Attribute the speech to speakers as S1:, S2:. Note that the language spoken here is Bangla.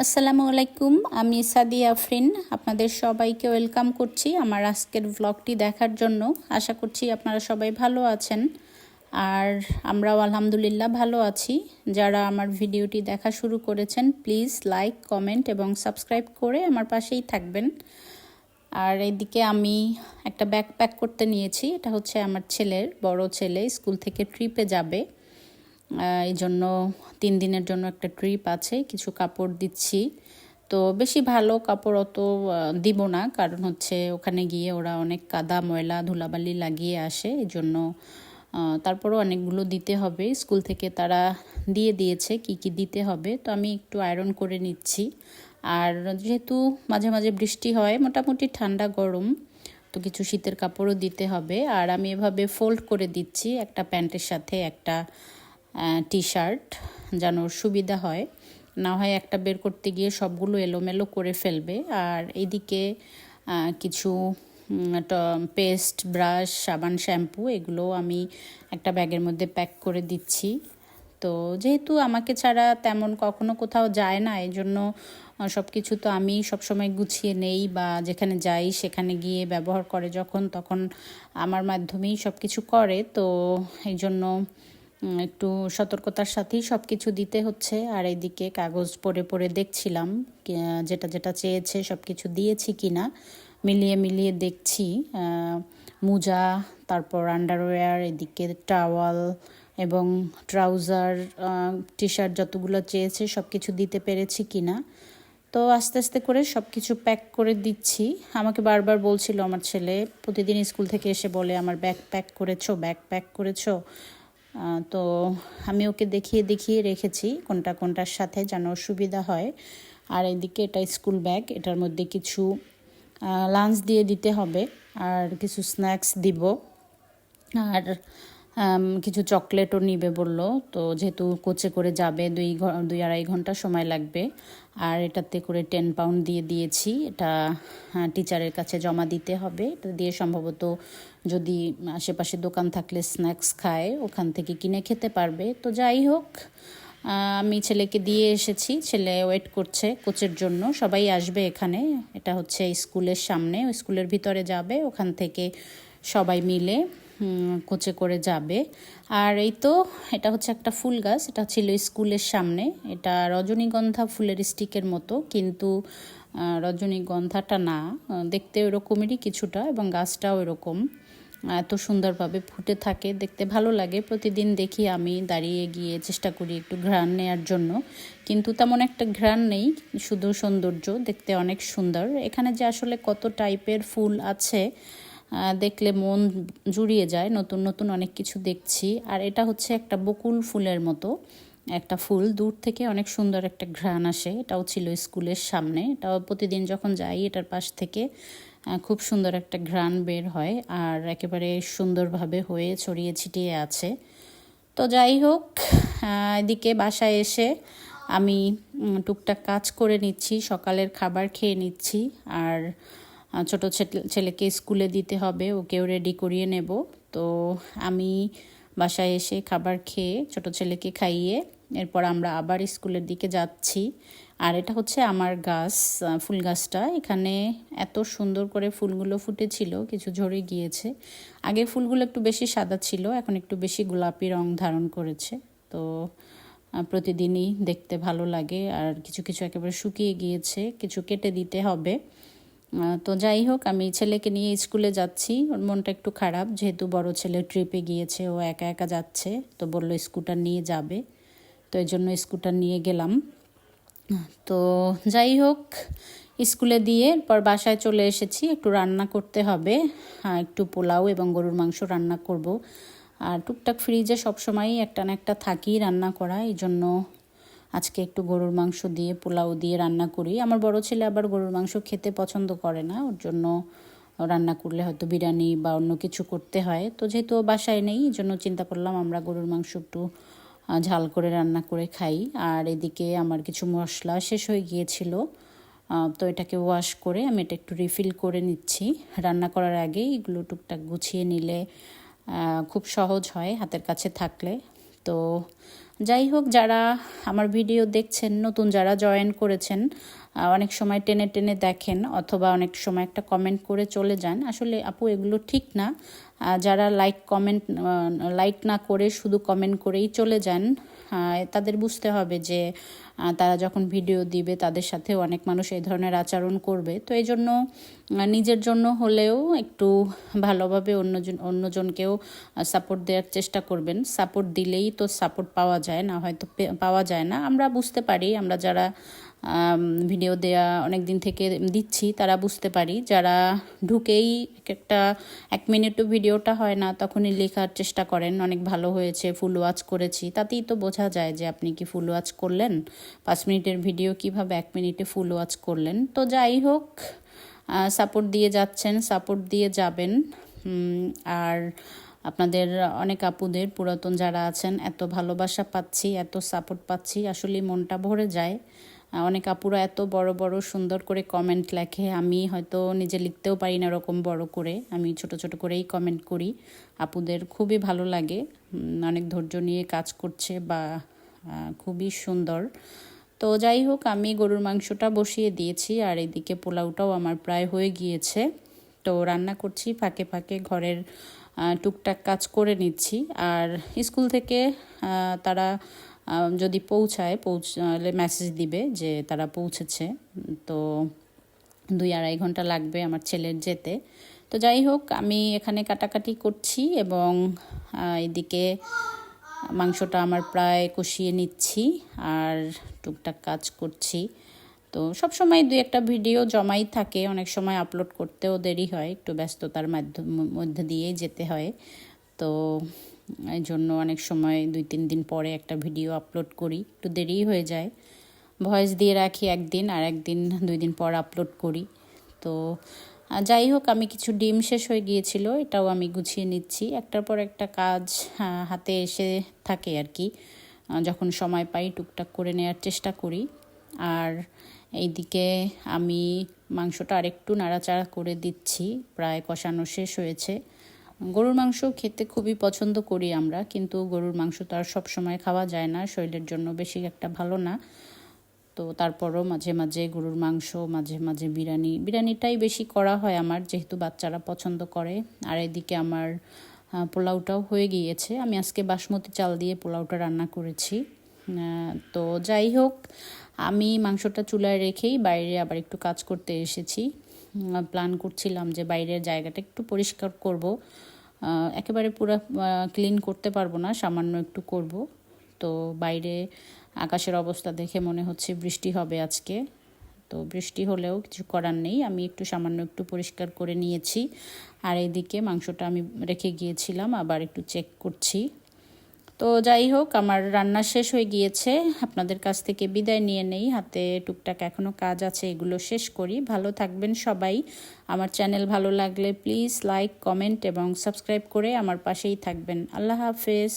S1: আসসালামু আলাইকুম, আমি সাদিয়া আফরিন। আপনাদের সবাইকে ওয়েলকাম করছি আমার আজকের ব্লগটি দেখার জন্য। আশা করছি আপনারা সবাই ভালো আছেন, আর আমরাও আলহামদুলিল্লাহ ভালো আছি। যারা আমার ভিডিওটি দেখা শুরু করেছেন, প্লিজ লাইক, কমেন্ট এবং সাবস্ক্রাইব করে আমার পাশেই থাকবেন। আর এদিকে আমি একটা ব্যাগ প্যাক করতে নিয়েছি। এটা হচ্ছে আমার ছেলের, বড় ছেলে স্কুল থেকে ট্রিপে যাবে। এই জন্য 3 দিনের জন্য একটা ট্রিপ আছে, কিছু কাপড় দিচ্ছি। তো বেশি ভালো কাপড় অত দিব না, কারণ হচ্ছে ওখানে গিয়ে ওরা অনেক কাদা ময়লা ধুলাবালি লাগিয়ে আসে। এই জন্য তারপরও অনেকগুলো দিতে হবে। স্কুল থেকে তারা দিয়ে দিয়েছে কি কি দিতে হবে, তো আমি একটু আয়রন করে নিচ্ছি। আর যেহেতু মাঝে মাঝে বৃষ্টি হয়, মোটামুটি ঠান্ডা গরম, তো কিছু শীতের কাপড়ও দিতে হবে। আর আমি এভাবে ফোল্ড করে দিচ্ছি একটা প্যান্টের সাথে একটা টি শার্ট, যেন সুবিধা হয়, না হয় একটা বের করতে গিয়ে সবগুলো এলোমেলো করে ফেলবে। আর এইদিকে কিছু পেস্ট, ব্রাশ, সাবান, শ্যাম্পু এগুলো আমি একটা ব্যাগের মধ্যে প্যাক করে দিচ্ছি। তো যেহেতু আমাকে ছাড়া তেমন কখনো কোথাও যায় না, এই জন্য সব কিছু তো আমি সবসময় গুছিয়ে নেই, বা যেখানে যাই সেখানে গিয়ে ব্যবহার করে যখন তখন আমার মাধ্যমেই সব কিছু করে। তো এই জন্য একটু সতর্কতার সাথেই সব কিছু দিতে হচ্ছে। আর এইদিকে কাগজ পড়ে পড়ে দেখছিলাম যেটা যেটা চেয়েছে সব কিছু দিয়েছি কি না, মিলিয়ে মিলিয়ে দেখছি। মোজা, তারপর আন্ডারওয়্যার, এদিকে টাওয়াল এবং ট্রাউজার, টি শার্ট যতগুলো চেয়েছে সব কিছু দিতে পেরেছি কি না। তো আস্তে আস্তে করে সব কিছু প্যাক করে দিচ্ছি। আমাকে বারবার বলছিল আমার ছেলে, প্রতিদিন স্কুল থেকে এসে বলে আমার ব্যাগ প্যাক করেছো, ব্যাগ প্যাক করেছো। তো আমি ওকে দেখিয়ে দেখিয়ে রেখেছি কোনটা কোনটার সাথে, যেন সুবিধা হয়। আর এদিকে এটা স্কুল ব্যাগ, এটার মধ্যে কিছু লাঞ্চ দিয়ে দিতে হবে, আর কিছু স্ন্যাক্স দিব, আর কিছু চকলেটও নিবে বলল। তো যেহেতু কোচে করে যাবে, 2-2.5 ঘন্টা সময় লাগবে। আর এটাতে করে 10 পাউন্ড দিয়ে দিয়েছি। এটা টিচারের কাছে জমা দিতে হবে। এটা দিয়ে সম্ভবত যদি আশেপাশে দোকান থাকলে স্ন্যাক্স খায়, ওখান থেকে কিনে খেতে পারবে। তো যাই হোক, আমি ছেলেকে দিয়ে এসেছি, ছেলে ওয়েট করছে কোচের জন্য। সবাই আসবে এখানে, এটা হচ্ছে স্কুলের সামনে, স্কুলের ভিতরে যাবে, ওখান থেকে সবাই মিলে কোচে করে যাবে। আর এই তো, এটা হচ্ছে একটা ফুল গাছ, এটা ছিল স্কুলের সামনে। এটা রজনীগন্ধা ফুলের স্টিকের মতো, কিন্তু রজনীগন্ধাটা না, দেখতে ওরকমেরই কিছুটা, এবং গাছটাও এরকম এত সুন্দরভাবে ফুটে থাকে, দেখতে ভালো লাগে। প্রতিদিন দেখি, আমি দাঁড়িয়ে গিয়ে চেষ্টা করি একটু ঘ্রাণ নেওয়ার জন্য, কিন্তু তেমন একটা ঘ্রাণ নেই, শুধু সৌন্দর্য, দেখতে অনেক সুন্দর। এখানে যে আসলে কত টাইপের ফুল আছে দেখলে মন জুড়িয়ে যায়, নতুন নতুন অনেক কিছু দেখছি। আর এটা হচ্ছে একটা বকুল ফুলের মতো একটা ফুল, দূর থেকে অনেক সুন্দর একটা ঘ্রাণ আসে। এটাও ছিল স্কুলের সামনে, এটাও প্রতিদিন যখন যাই এটার পাশ থেকে খুব সুন্দর একটা ঘ্রাণ বের হয়, আর একেবারে সুন্দরভাবে হয়ে ছড়িয়ে ছিটিয়ে আছে। তো যাই হোক, এদিকে বাসায় এসে আমি টুকটাক কাজ করে নিচ্ছি, সকালের খাবার খেয়ে নিচ্ছি। আর ছোট ছেলেকে স্কুলে দিতে হবে, ওকেও রেডি করিয়ে নেব। তো আমি বাসায় এসে খাবার খেয়ে ছোট ছেলেকে খাইয়ে এরপর আমরা আবার স্কুলের দিকে যাচ্ছি। আর এটা হচ্ছে আমার গাছ, ফুল গাছটা। এখানে এত সুন্দর করে ফুলগুলো ফুটেছিল, কিছু ঝরে গিয়েছে। আগে ফুলগুলো একটু বেশি সাদা ছিল, এখন একটু বেশি গোলাপি রং ধারণ করেছে। তো প্রতিদিনই দেখতে ভালো লাগে। আর কিছু কিছু একেবারে শুকিয়ে গিয়েছে, কিছু কেটে দিতে হবে। তো যাই হোক, আমি ছেলেকে নিয়ে স্কুলে যাচ্ছি। ওর মনটা একটু খারাপ, যেহেতু বড় ছেলে ট্রিপে গিয়েছে, ও একা একা যাচ্ছে। তো বলল স্কুটার নিয়ে যাবে, তো এই জন্য স্কুটার নিয়ে গেলাম। তো যাই হোক, স্কুলে দিয়ে এরপর বাসায় চলে এসেছি, একটু রান্না করতে হবে। একটু পোলাও এবং গরুর মাংস রান্না করব। আর টুকটাক ফ্রিজে সবসময়ই একটা না একটা থাকি রান্না করা, এই জন্য আজকে একটু গরুর মাংস দিয়ে পোলাও দিয়ে রান্না করি। আমার বড় ছেলে আবার গরুর মাংস খেতে পছন্দ করে না, ওর জন্য রান্না করলে হয়তো বিরিয়ানি বা অন্য কিছু করতে হয়। তো যেহেতু বাসায় নেই, এই জন্য চিন্তা করলাম আমরা গরুর মাংস একটু ঝাল করে রান্না করে খাই। আর এদিকে আমার কিছু মশলা শেষ হয়ে গিয়েছিল, তো এটাকে ওয়াশ করে আমি এটা একটু রিফিল করে নিচ্ছি। রান্না করার আগে এগুলো টুকটাক গুছিয়ে নিলে খুব সহজ হয় হাতের কাছে থাকলে। তো যাই হোক, যারা আমার ভিডিও দেখছেন, নতুন যারা জয়েন করেছেন, অনেক সময় টেনে টেনে দেখেন অথবা অনেক সময় একটা কমেন্ট করে চলে যান, আসলে আপু এগুলো ঠিক না। যারা লাইক না করে শুধু কমেন্ট করেই চলে যান, তাদের বুঝতে হবে যে তারা যখন ভিডিও দিবে তাদের সাথেও অনেক মানুষ এই ধরনের আচরণ করবে। তো এই জন্য নিজের জন্য হলেও একটু ভালোভাবে অন্যজনকেও সাপোর্ট দেওয়ার চেষ্টা করবেন। সাপোর্ট দিলেই তো সাপোর্ট পাওয়া যায়, না হয়তো পাওয়া যায় না। আমরা বুঝতে পারি, আমরা যারা ভিডিও দেয়া অনেক দিন থেকে দিচ্ছি তারা বুঝতে পারি। যারা ঢুকেই একটা 1 মিনিটও ভিডিওটা হয় না তখনই লেখার চেষ্টা করেন অনেক ভালো হয়েছে, ফুল ওয়াচ করেছি, তাতেই তো বোঝা যায় যে আপনি কি ফুল ওয়াচ করলেন। 5 মিনিটের ভিডিও কিভাবে 1 মিনিটে ফুল ওয়াচ করলেন। তো যাই হোক, সাপোর্ট দিয়ে যাচ্ছেন, সাপোর্ট দিয়ে যাবেন। আর আপনাদের অনেক আপুদের, পুরাতন যারা আছেন, এত ভালোবাসা পাচ্ছি, এত সাপোর্ট পাচ্ছি, আসলে মনটা ভরে যায়। অনেক আপুরা এত বড় বড় সুন্দর করে কমেন্ট লেখে, আমি হয়তো নিজে লিখতেও পারি না এরকম বড় করে, আমি ছোট ছোট করেই কমেন্ট করি। আপুদের খুবই ভালো লাগে, অনেক ধৈর্য নিয়ে কাজ করছে বা খুবই সুন্দর। তো যাই হোক, আমি গরুর মাংসটা বসিয়ে দিয়েছি আর এদিকে পোলাওটাও আমার প্রায় হয়ে গিয়েছে। তো রান্না করছি, ফাঁকে ফাঁকে ঘরের টুকটাক কাজ করে নিচ্ছি। আর স্কুল থেকে তারা যদি পৌঁছালে মেসেজ দিবে যে তারা পৌঁছেছে। তো 2-2.5 ঘন্টা লাগবে আমার ছেলের যেতে। তো যাই হোক, আমি এখানে কাটাকাটি করছি এবং এদিকে মাংসটা আমার প্রায় কষিয়ে নিচ্ছি আর টুকটাক কাজ করছি। তো সব সময় 2-1টা ভিডিও জমাই থাকে, অনেক সময় আপলোড করতেও দেরি হয়, একটু ব্যস্ততার মধ্যে দিয়েই যেতে হয়। তো এই জন্য অনেক সময় 2-3 দিন পরে একটা ভিডিও আপলোড করি, একটু দেরিই হয়ে যায়। ভয়েস দিয়ে রাখি একদিন, আর একদিন 2 দিন পর আপলোড করি। তো যাই হোক, আমি কিছু ডিম শেষ হয়ে গিয়েছিল, এটাও আমি গুছিয়ে নিচ্ছি। একটার পর একটা কাজ হাতে এসে থাকে আর কি, যখন সময় পাই টুকটাক করে নেওয়ার চেষ্টা করি। আর এইদিকে আমি মাংসটা আরেকটু নাড়াচাড়া করে দিচ্ছি, প্রায় কষানো শেষ হয়েছে। গরুর মাংস খেতে খুবই পছন্দ করি আমরা, কিন্তু গরুর মাংস তো আর সবসময় খাওয়া যায় না, শরীরের জন্য বেশি একটা ভালো না। তো তারপরও মাঝে মাঝে গরুর মাংস, মাঝে মাঝে বিরিয়ানিটাই বেশি করা হয় আমার, যেহেতু বাচ্চারা পছন্দ করে। আর এদিকে আমার পোলাওটাও হয়ে গিয়েছে, আমি আজকে বাসমতি চাল দিয়ে পোলাওটা রান্না করেছি। তো যাই হোক, আমি মাংসটা চুলায় রেখেই বাইরে আবার একটু কাজ করতে এসেছি। প্ল্যান করছিলাম যে বাইরের জায়গাটা একটু পরিষ্কার করব, একেবারে পুরো ক্লিন করতে পারবো না, সামান্য একটু করব। তো বাইরে আকাশের অবস্থা দেখে মনে হচ্ছে বৃষ্টি হবে আজকে। তো বৃষ্টি হলেও কিছু করার নেই, আমি সামান্য একটু পরিষ্কার করে নিয়েছি। আর এইদিকে মাংসটা আমি রেখে গিয়েছিলাম, আবার একটু চেক করছি। তো যাই হোক, আমার রান্না শেষ হয়ে গিয়েছে, আপনাদের কাছ থেকে বিদায় নিয়ে নেই। হাতে টুকটাক এখনও কাজ আছে, এগুলো শেষ করি। ভালো থাকবেন সবাই। আমার চ্যানেল ভালো লাগলে প্লিজ লাইক, কমেন্ট এবং সাবস্ক্রাইব করে আমার পাশেই থাকবেন। আল্লাহ হাফেজ।